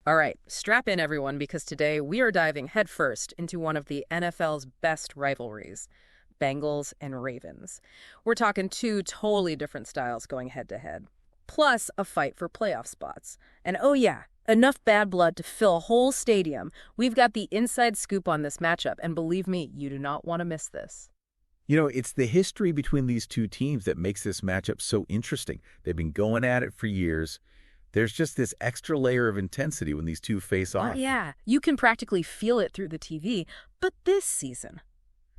All right, strap in everyone, because today we are diving headfirst into one of the NFL's best rivalries, Bengals and Ravens. We're talking two totally different styles going head-to-head, plus a fight for playoff spots. And oh yeah, enough bad blood to fill a whole stadium. We've got the inside scoop on this matchup, and believe me, you do not want to miss this. You know, it's the history between these two teams that makes this matchup so interesting. They've been going at it for years. There's just this extra layer of intensity when these two face off. Oh, yeah. You can practically feel it through the TV. But this season,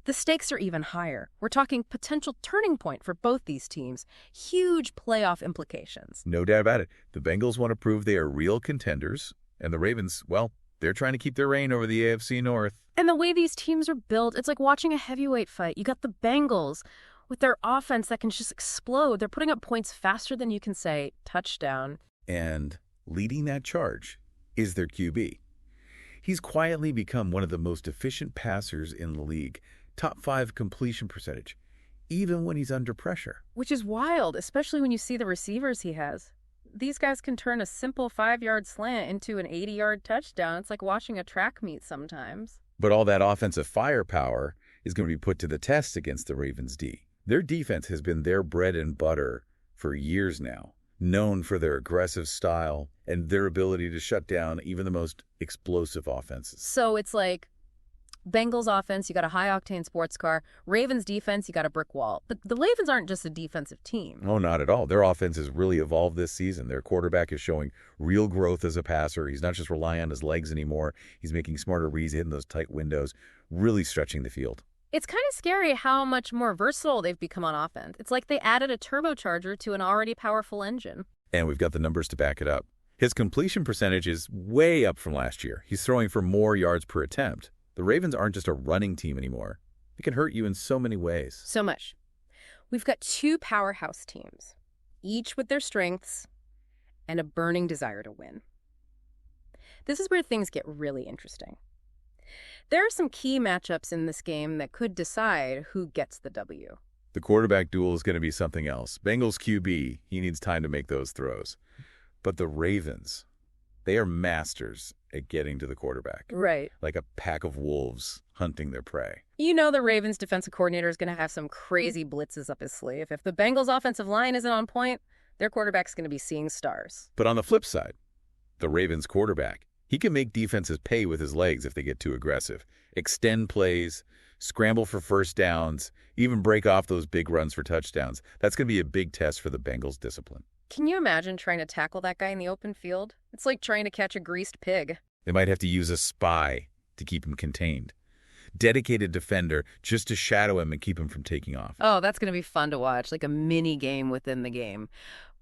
the stakes are even higher. We're talking potential turning point for both these teams. Huge playoff implications. No doubt about it. The Bengals want to prove they are real contenders, and the Ravens, well, they're trying to keep their reign over the AFC North. And the way these teams are built, it's like watching a heavyweight fight. You got the Bengals with their offense that can just explode. They're putting up points faster than you can say touchdown. And leading that charge is their QB. He's quietly become one of the most efficient passers in the league, top 5 completion percentage, even when he's under pressure. Which is wild, especially when you see the receivers he has. These guys can turn a simple 5-yard slant into an 80-yard touchdown. It's like watching a track meet sometimes. But all that offensive firepower is going to be put to the test against the Ravens' D. Their defense has been their bread and butter for years now, known for their aggressive style and their ability to shut down even the most explosive offenses. So it's like Bengals offense, you got a high-octane sports car. Ravens defense, you got a brick wall. But the Ravens aren't just a defensive team. Oh, not at all. Their offense has really evolved this season. Their quarterback is showing real growth as a passer. He's not just relying on his legs anymore. He's making smarter reads, hitting those tight windows, really stretching the field. It's kind of scary how much more versatile they've become on offense. It's like they added a turbocharger to an already powerful engine. And we've got the numbers to back it up. His completion percentage is way up from last year. He's throwing for more yards per attempt. The Ravens aren't just a running team anymore. They can hurt you in so many ways. So much. We've got two powerhouse teams, each with their strengths and a burning desire to win. This is where things get really interesting. There are some key matchups in this game that could decide who gets the W. The quarterback duel is going to be something else. Bengals QB, he needs time to make those throws. But the Ravens, they are masters at getting to the quarterback. Right. Like a pack of wolves hunting their prey. You know the Ravens defensive coordinator is going to have some crazy blitzes up his sleeve. If the Bengals offensive line isn't on point, their quarterback's going to be seeing stars. But on the flip side, the Ravens quarterback, he can make defenses pay with his legs if they get too aggressive, extend plays, scramble for first downs, even break off those big runs for touchdowns. That's going to be a big test for the Bengals' discipline. Can you imagine trying to tackle that guy in the open field? It's like trying to catch a greased pig. They might have to use a spy to keep him contained. Dedicated defender just to shadow him and keep him from taking off. Oh, that's going to be fun to watch, like a mini game within the game.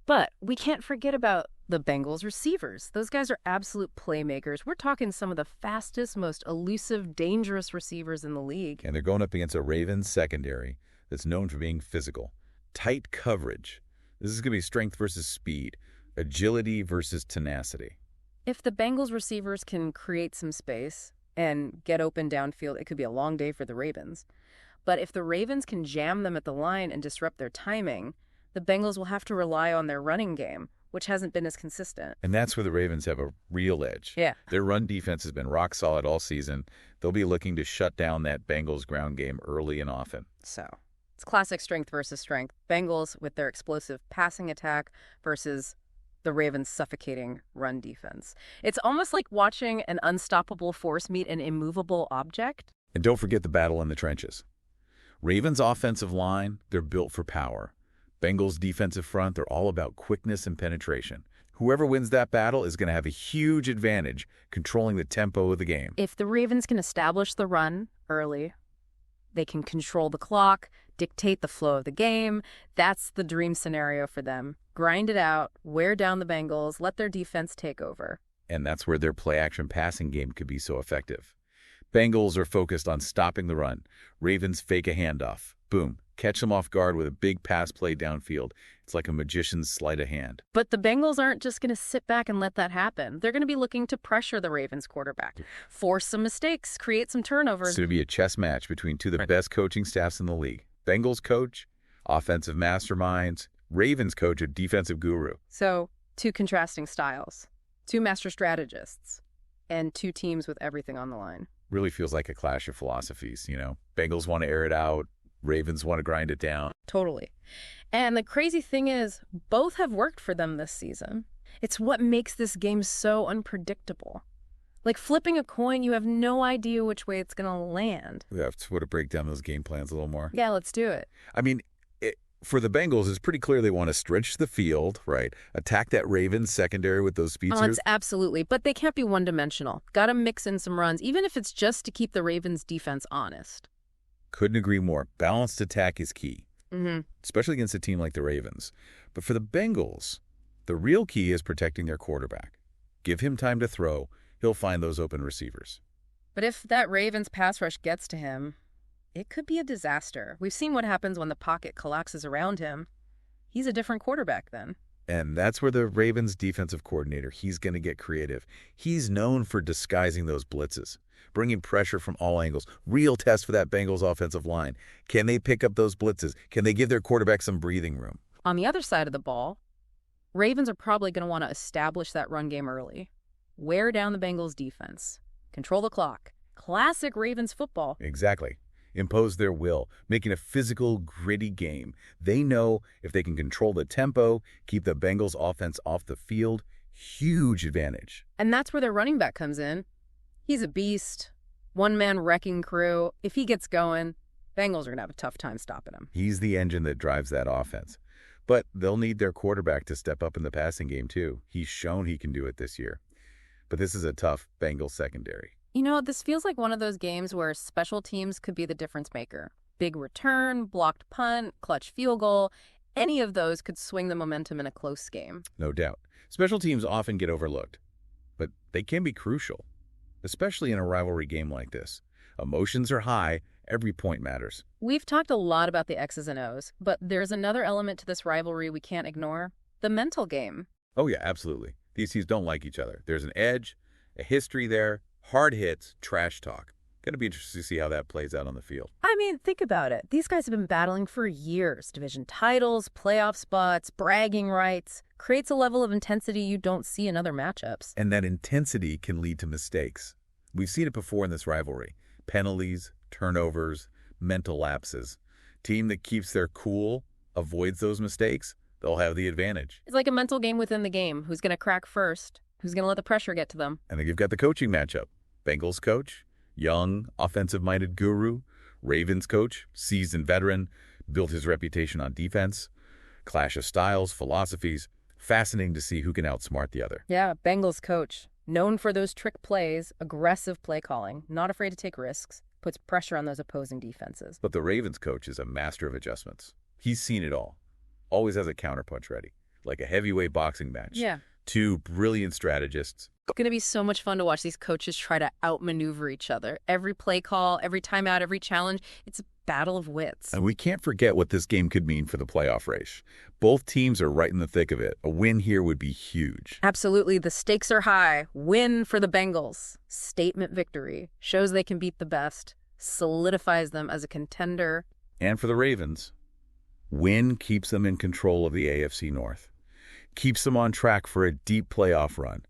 But we can't forget about the Bengals receivers. Those guys are absolute playmakers. We're talking some of the fastest, most elusive, dangerous receivers in the league. And they're going up against a Ravens secondary that's known for being physical. Tight coverage. This is going to be strength versus speed, agility versus tenacity. If the Bengals receivers can create some space and get open downfield, it could be a long day for the Ravens. But if the Ravens can jam them at the line and disrupt their timing, the Bengals will have to rely on their running game, which hasn't been as consistent. And that's where the Ravens have a real edge. Yeah. Their run defense has been rock solid all season. They'll be looking to shut down that Bengals ground game early and often. So it's classic strength versus strength. Bengals with their explosive passing attack versus the Ravens' suffocating run defense. It's almost like watching an unstoppable force meet an immovable object. And don't forget the battle in the trenches. Ravens' offensive line, they're built for power. Bengals' defensive front, they're all about quickness and penetration. Whoever wins that battle is going to have a huge advantage controlling the tempo of the game. If the Ravens can establish the run early, they can control the clock, dictate the flow of the game. That's the dream scenario for them. Grind it out, wear down the Bengals, let their defense take over. And that's where their play-action passing game could be so effective. Bengals are focused on stopping the run. Ravens fake a handoff. Boom. Catch them off guard with a big pass play downfield. It's like a magician's sleight of hand. But the Bengals aren't just going to sit back and let that happen. They're going to be looking to pressure the Ravens quarterback, force some mistakes, create some turnovers. It's going to be a chess match between two of the best coaching staffs in the league. Bengals coach, offensive masterminds. Ravens coach, a defensive guru. So, two contrasting styles. Two master strategists and two teams with everything on the line. Really feels like a clash of philosophies, Bengals want to air it out. Ravens want to grind it down. Totally. And the crazy thing is, both have worked for them this season. It's what makes this game so unpredictable. Like flipping a coin, you have no idea which way it's going to land. We have to break down those game plans a little more. Yeah, let's do it. I mean, for the Bengals, it's pretty clear they want to stretch the field, right? Attack that Ravens secondary with those speedsters. Oh, it's absolutely. But they can't be one-dimensional. Got to mix in some runs, even if it's just to keep the Ravens' defense honest. Couldn't agree more. Balanced attack is key, especially against a team like the Ravens. But for the Bengals, the real key is protecting their quarterback. Give him time to throw. He'll find those open receivers. But if that Ravens pass rush gets to him, it could be a disaster. We've seen what happens when the pocket collapses around him. He's a different quarterback then. And that's where the Ravens defensive coordinator, he's going to get creative. He's known for disguising those blitzes, bringing pressure from all angles. Real test for that Bengals offensive line. Can they pick up those blitzes? Can they give their quarterback some breathing room? On the other side of the ball, Ravens are probably going to want to establish that run game early. Wear down the Bengals defense. Control the clock. Classic Ravens football. Exactly. Impose their will, making a physical, gritty game. They know if they can control the tempo, keep the Bengals offense off the field, huge advantage. And that's where their running back comes in. He's a beast, one-man wrecking crew. If he gets going, Bengals are going to have a tough time stopping him. He's the engine that drives that offense. But they'll need their quarterback to step up in the passing game, too. He's shown he can do it this year. But this is a tough Bengals secondary. This feels like one of those games where special teams could be the difference maker. Big return, blocked punt, clutch field goal. Any of those could swing the momentum in a close game. No doubt. Special teams often get overlooked, but they can be crucial, especially in a rivalry game like this. Emotions are high. Every point matters. We've talked a lot about the X's and O's, but there's another element to this rivalry we can't ignore. The mental game. Oh, yeah, absolutely. These teams don't like each other. There's an edge, a history there. Hard hits, trash talk. Going to be interesting to see how that plays out on the field. I mean, think about it. These guys have been battling for years. Division titles, playoff spots, bragging rights. Creates a level of intensity you don't see in other matchups. And that intensity can lead to mistakes. We've seen it before in this rivalry. Penalties, turnovers, mental lapses. Team that keeps their cool, avoids those mistakes, they'll have the advantage. It's like a mental game within the game. Who's going to crack first? Who's going to let the pressure get to them? And then you've got the coaching matchup. Bengals coach, young, offensive-minded guru. Ravens coach, seasoned veteran, built his reputation on defense. Clash of styles, philosophies. Fascinating to see who can outsmart the other. Yeah, Bengals coach. Known for those trick plays, aggressive play calling, not afraid to take risks, puts pressure on those opposing defenses. But the Ravens coach is a master of adjustments. He's seen it all. Always has a counterpunch ready, like a heavyweight boxing match. Yeah. Two brilliant strategists. It's going to be so much fun to watch these coaches try to outmaneuver each other. Every play call, every timeout, every challenge, it's a battle of wits. And we can't forget what this game could mean for the playoff race. Both teams are right in the thick of it. A win here would be huge. Absolutely. The stakes are high. Win for the Bengals. Statement victory. Shows they can beat the best. Solidifies them as a contender. And for the Ravens, win keeps them in control of the AFC North. Keeps them on track for a deep playoff run.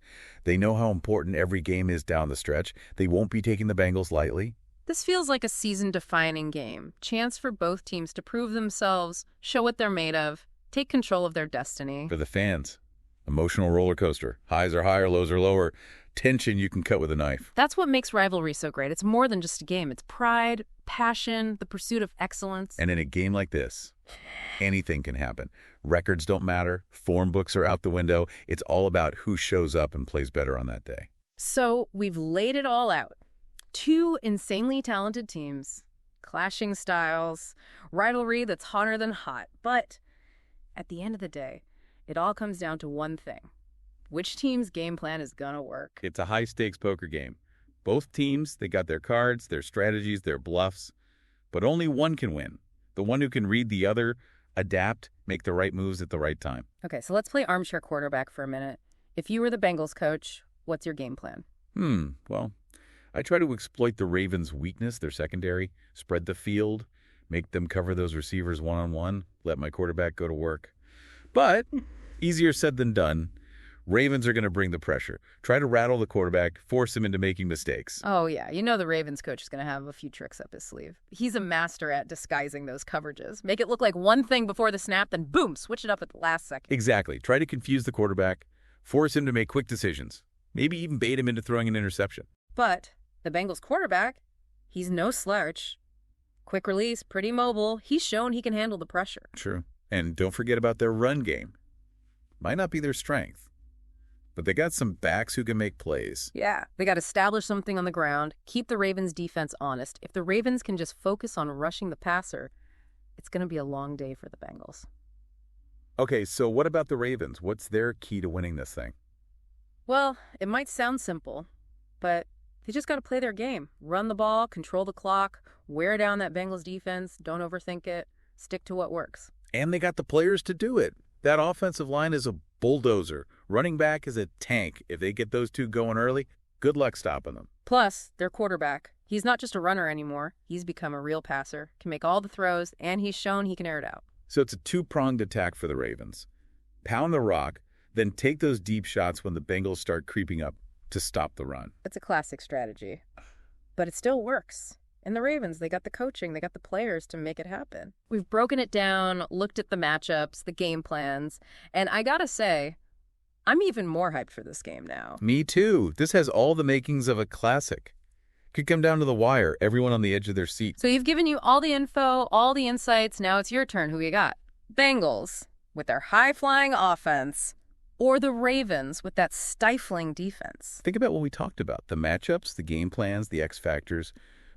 They know how important every game is down the stretch. They won't be taking the Bengals lightly. This feels like a season-defining game. Chance for both teams to prove themselves, show what they're made of, take control of their destiny. For the fans, emotional roller coaster. Highs are higher, lows are lower. Tension you can cut with a knife. That's what makes rivalry so great. It's more than just a game. It's pride, passion, the pursuit of excellence. And in a game like this, anything can happen. Records don't matter. Form books are out the window. It's all about who shows up and plays better on that day. So we've laid it all out. Two insanely talented teams, clashing styles, rivalry that's hotter than hot. But at the end of the day, it all comes down to one thing. Which team's game plan is gonna work? It's a high-stakes poker game. Both teams, they got their cards, their strategies, their bluffs. But only one can win. The one who can read the other, adapt, make the right moves at the right time. Okay, so let's play armchair quarterback for a minute. If you were the Bengals coach, what's your game plan? Well, I try to exploit the Ravens' weakness, their secondary, spread the field, make them cover those receivers one-on-one, let my quarterback go to work. But easier said than done. Ravens are going to bring the pressure. Try to rattle the quarterback, force him into making mistakes. Oh, yeah. You know the Ravens coach is going to have a few tricks up his sleeve. He's a master at disguising those coverages. Make it look like one thing before the snap, then boom, switch it up at the last second. Exactly. Try to confuse the quarterback, force him to make quick decisions, maybe even bait him into throwing an interception. But the Bengals quarterback, he's no slouch. Quick release, pretty mobile. He's shown he can handle the pressure. True. And don't forget about their run game. Might not be their strength, but they got some backs who can make plays. Yeah, they got to establish something on the ground, keep the Ravens' defense honest. If the Ravens can just focus on rushing the passer, it's going to be a long day for the Bengals. Okay, so what about the Ravens? What's their key to winning this thing? Well, it might sound simple, but they just got to play their game. Run the ball, control the clock, wear down that Bengals defense, don't overthink it, stick to what works. And they got the players to do it. That offensive line is a bulldozer. Running back is a tank. If they get those two going early, good luck stopping them. Plus, their quarterback, he's not just a runner anymore. He's become a real passer, can make all the throws, and he's shown he can air it out. So it's a two-pronged attack for the Ravens. Pound the rock, then take those deep shots when the Bengals start creeping up to stop the run. It's a classic strategy, but it still works. And the Ravens, they got the coaching, they got the players to make it happen. We've broken it down, looked at the matchups, the game plans, and I gotta say, I'm even more hyped for this game now. Me too. This has all the makings of a classic. Could come down to the wire, everyone on the edge of their seat. So you've given you all the info, all the insights, now it's your turn. Who you got? Bengals, with their high-flying offense, or the Ravens with that stifling defense? Think about what we talked about, the matchups, the game plans, the X factors.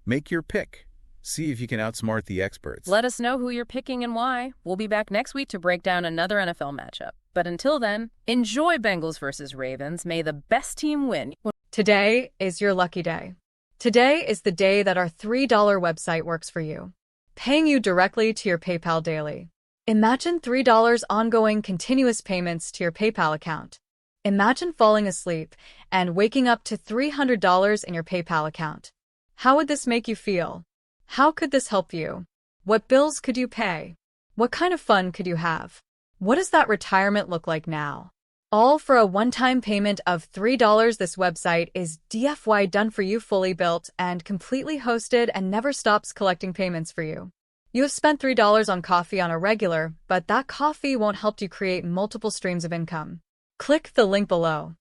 Make your pick. See if you can outsmart the experts. Let us know who you're picking and why. We'll be back next week to break down another NFL matchup. But until then, enjoy Bengals versus Ravens. May the best team win. Today is your lucky day. Today is the day that our $3 website works for you, paying you directly to your PayPal daily. Imagine $3 ongoing continuous payments to your PayPal account. Imagine falling asleep and waking up to $300 in your PayPal account. How would this make you feel? How could this help you? What bills could you pay? What kind of fun could you have? What does that retirement look like now? All for a one-time payment of $3. This website is DFY done for you, fully built and completely hosted, and never stops collecting payments for you. You have spent $3 on coffee on a regular, but that coffee won't help you create multiple streams of income. Click the link below.